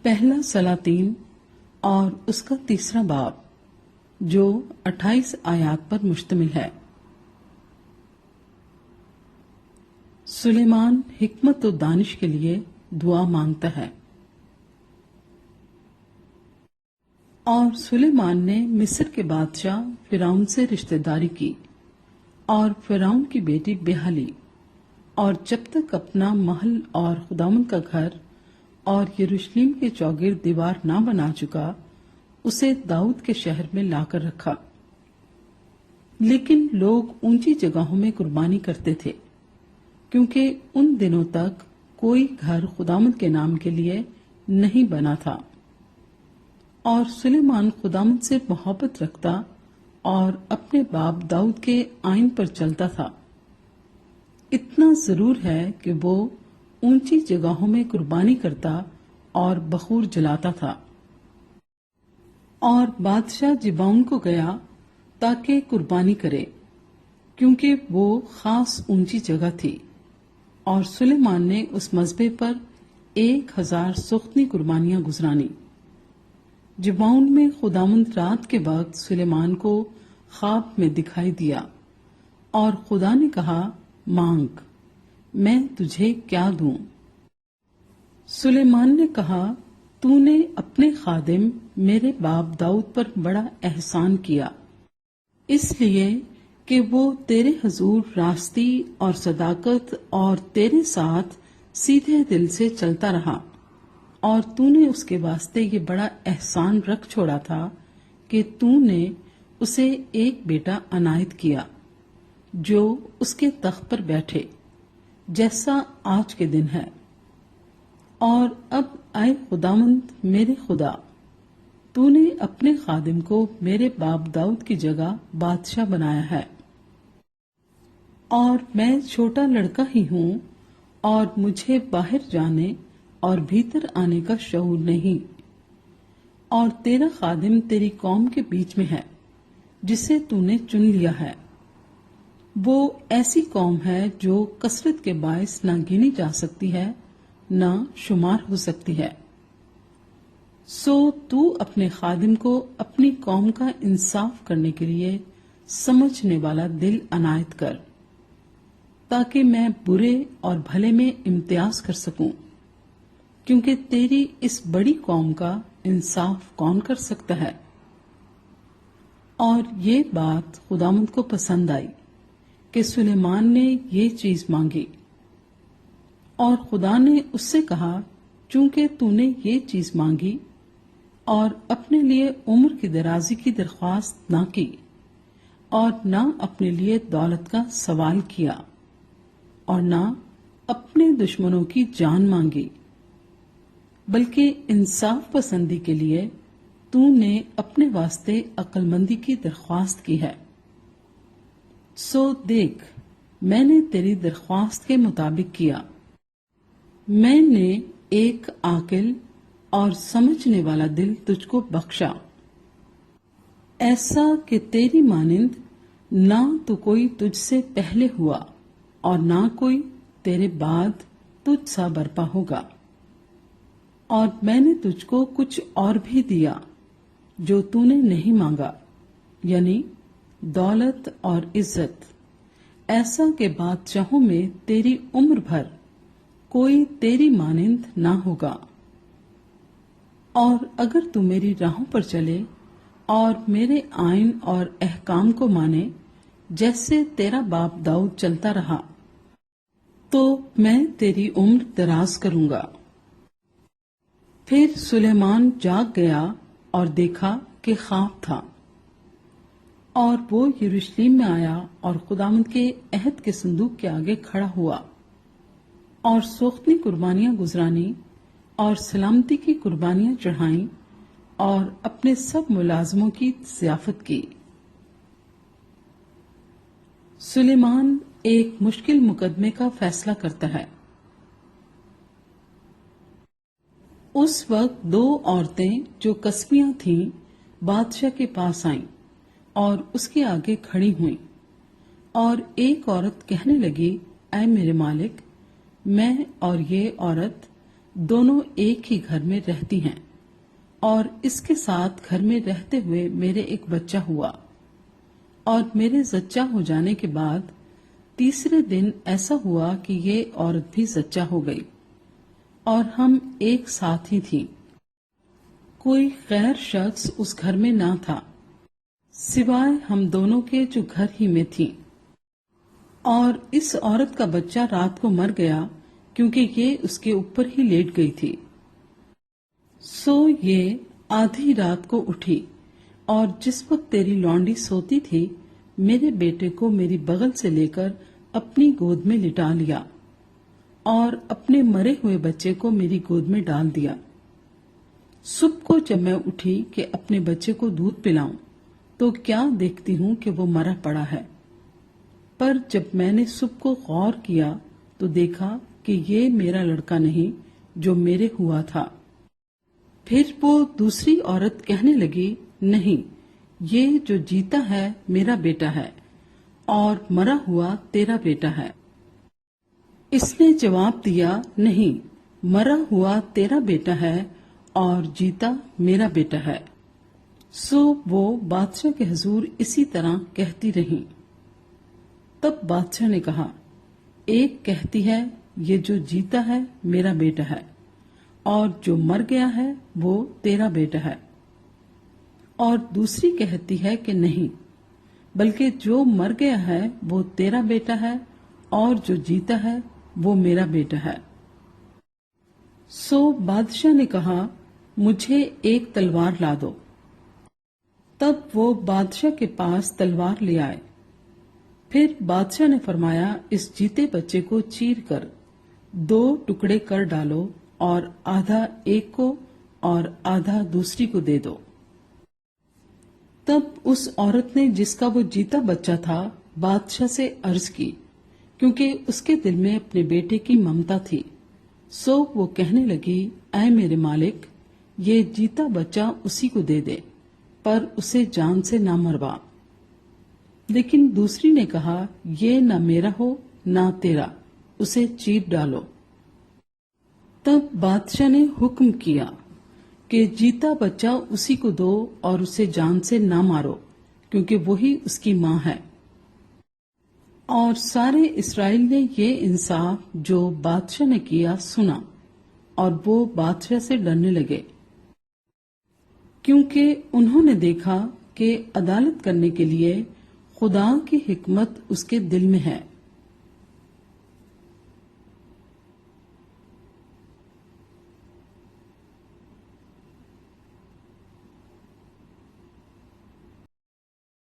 پہلا سلاطین اور اس کا تیسرا باب جو 28 آیات پر مشتمل ہے۔ سلیمان حکمت و دانش کے لیے دعا مانگتا ہے۔ اور سلیمان نے مصر کے بادشاہ فرعون سے رشتہ داری کی اور فرعون کی بیٹی بیاہ لی، اور جب تک اپنا محل اور خداوند کا گھر اور یروشلم کے چوگرد دیوار نہ بنا چکا، اسے داؤد کے شہر میں لا کر رکھا۔ لیکن لوگ اونچی جگہوں میں قربانی کرتے تھے، کیونکہ ان دنوں تک کوئی گھر خداوند کے نام کے لیے نہیں بنا تھا۔ اور سلیمان خداوند سے محبت رکھتا اور اپنے باپ داؤد کے آئین پر چلتا تھا۔ اتنا ضرور ہے کہ وہ اونچی جگہوں میں قربانی کرتا اور بخور جلاتا تھا۔ اور بادشاہ جبعون کو گیا تاکہ قربانی کرے، کیونکہ وہ خاص اونچی جگہ تھی، اور سلیمان نے اس مذبح پر 1000 سختنی قربانیاں گزرانی۔ جبعون میں خداوند رات کے وقت سلیمان کو خواب میں دکھائی دیا، اور خدا نے کہا، مانگ، میں تجھے کیا دوں؟ سلیمان نے کہا، تو نے اپنے خادم میرے باپ داؤد پر بڑا احسان کیا، اس لیے کہ وہ تیرے حضور راستی اور صداقت اور تیرے ساتھ سیدھے دل سے چلتا رہا، اور تو نے اس کے واسطے یہ بڑا احسان رکھ چھوڑا تھا کہ تو نے اسے ایک بیٹا عنایت کیا جو اس کے تخت پر بیٹھے، جیسا آج کے دن ہے۔ اور اب اے خداوند میرے خدا، تو نے اپنے خادم کو میرے باپ داؤد کی جگہ بادشاہ بنایا ہے، اور میں چھوٹا لڑکا ہی ہوں، اور مجھے باہر جانے اور بھیتر آنے کا شعور نہیں، اور تیرا خادم تیری قوم کے بیچ میں ہے جسے تو نے چن لیا ہے۔ وہ ایسی قوم ہے جو کثرت کے باعث نہ گنی جا سکتی ہے نہ شمار ہو سکتی ہے۔ سو تو اپنے خادم کو اپنی قوم کا انصاف کرنے کے لیے سمجھنے والا دل عنایت کر، تاکہ میں برے اور بھلے میں امتیاز کر سکوں، کیونکہ تیری اس بڑی قوم کا انصاف کون کر سکتا ہے؟ اور یہ بات خداوند کو پسند آئی کہ سلیمان نے یہ چیز مانگی، اور خدا نے اس سے کہا، چونکہ تو نے یہ چیز مانگی اور اپنے لیے عمر کی درازی کی درخواست نہ کی، اور نہ اپنے لیے دولت کا سوال کیا، اور نہ اپنے دشمنوں کی جان مانگی، بلکہ انصاف پسندی کے لیے تو نے اپنے واسطے عقل مندی کی درخواست کی ہے۔ سو دیکھ، میں نے تیری درخواست کے مطابق کیا، میں نے ایک عاقل اور سمجھنے والا دل تجھ کو بخشا، ایسا کہ تیری مانند نہ تو کوئی تجھ سے پہلے ہوا اور نہ کوئی تیرے بعد تجھ سا برپا ہوگا۔ اور میں نے تجھ کو کچھ اور بھی دیا جو تو نے نہیں مانگا، یعنی دولت اور عزت، ایسا کہ بادشاہوں میں تیری عمر بھر کوئی تیری مانند نہ ہوگا۔ اور اگر تو میری راہوں پر چلے اور میرے آئین اور احکام کو مانے جیسے تیرا باپ داؤد چلتا رہا، تو میں تیری عمر دراز کروں گا۔ پھر سلیمان جاگ گیا اور دیکھا کہ خواب تھا، اور وہ یروشلم میں آیا اور خداوند کے عہد کے صندوق کے آگے کھڑا ہوا، اور سوختنی قربانیاں گزرانی اور سلامتی کی قربانیاں چڑھائیں، اور اپنے سب ملازموں کی ضیافت کی۔ سلیمان ایک مشکل مقدمے کا فیصلہ کرتا ہے۔ اس وقت 2 عورتیں جو کسبیاں تھیں بادشاہ کے پاس آئیں اور اس کے آگے کھڑی ہوئیں، اور ایک عورت کہنے لگی، اے میرے مالک، میں اور یہ عورت دونوں ایک ہی گھر میں رہتی ہیں، اور اس کے ساتھ گھر میں رہتے ہوئے میرے ایک بچہ ہوا، اور میرے زچہ ہو جانے کے بعد تیسرے دن ایسا ہوا کہ یہ عورت بھی زچہ ہو گئی، اور ہم ایک ساتھ ہی تھیں۔ کوئی غیر شخص اس گھر میں نہ تھا سوائے ہم دونوں کے جو گھر ہی میں تھیں، اور اس عورت کا بچہ رات کو مر گیا کیونکہ یہ اس کے اوپر ہی لیٹ گئی تھی۔ سو یہ آدھی رات کو اٹھی، اور جس وقت تیری لونڈی سوتی تھی میرے بیٹے کو میری بغل سے لے کر اپنی گود میں لٹا لیا، اور اپنے مرے ہوئے بچے کو میری گود میں ڈال دیا۔ صبح کو جب میں اٹھی کہ اپنے بچے کو دودھ پلاؤں تو کیا دیکھتی ہوں کہ وہ مرا پڑا ہے، پر جب میں نے صبح کو غور کیا تو دیکھا کہ یہ میرا لڑکا نہیں جو میرے ہوا تھا۔ پھر وہ دوسری عورت کہنے لگی، نہیں، یہ جو جیتا ہے میرا بیٹا ہے اور مرا ہوا تیرا بیٹا ہے۔ اس نے جواب دیا، نہیں، مرا ہوا تیرا بیٹا ہے اور جیتا میرا بیٹا ہے۔ سو وہ بادشاہ کے حضور اسی طرح کہتی رہی۔ تب بادشاہ نے کہا، ایک کہتی ہے یہ جو جیتا ہے میرا بیٹا ہے، اور جو مر گیا ہے وہ تیرا بیٹا ہے، اور دوسری کہتی ہے کہ نہیں، بلکہ جو مر گیا ہے وہ تیرا بیٹا ہے اور جو جیتا ہے وہ میرا بیٹا ہے۔ سو بادشاہ نے کہا، مجھے ایک تلوار لا دو۔ تب وہ بادشاہ کے پاس تلوار لے آئے۔ پھر بادشاہ نے فرمایا، اس جیتے بچے کو چیر کر 2 ٹکڑے کر ڈالو، اور آدھا ایک کو اور آدھا دوسری کو دے دو۔ تب اس عورت نے جس کا وہ جیتا بچہ تھا بادشاہ سے عرض کی، کیونکہ اس کے دل میں اپنے بیٹے کی ممتا تھی۔ سو وہ کہنے لگی، اے میرے مالک، یہ جیتا بچہ اسی کو دے دے، پر اسے جان سے نہ مروا۔ لیکن دوسری نے کہا، یہ نہ میرا ہو نہ تیرا، اسے چیر ڈالو۔ تب بادشاہ نے حکم کیا کہ جیتا بچہ اسی کو دو اور اسے جان سے نہ مارو، کیونکہ وہی اس کی ماں ہے۔ اور سارے اسرائیل نے یہ انصاف جو بادشاہ نے کیا سنا، اور وہ بادشاہ سے ڈرنے لگے، کیونکہ انہوں نے دیکھا کہ عدالت کرنے کے لیے خدا کی حکمت اس کے دل میں ہے۔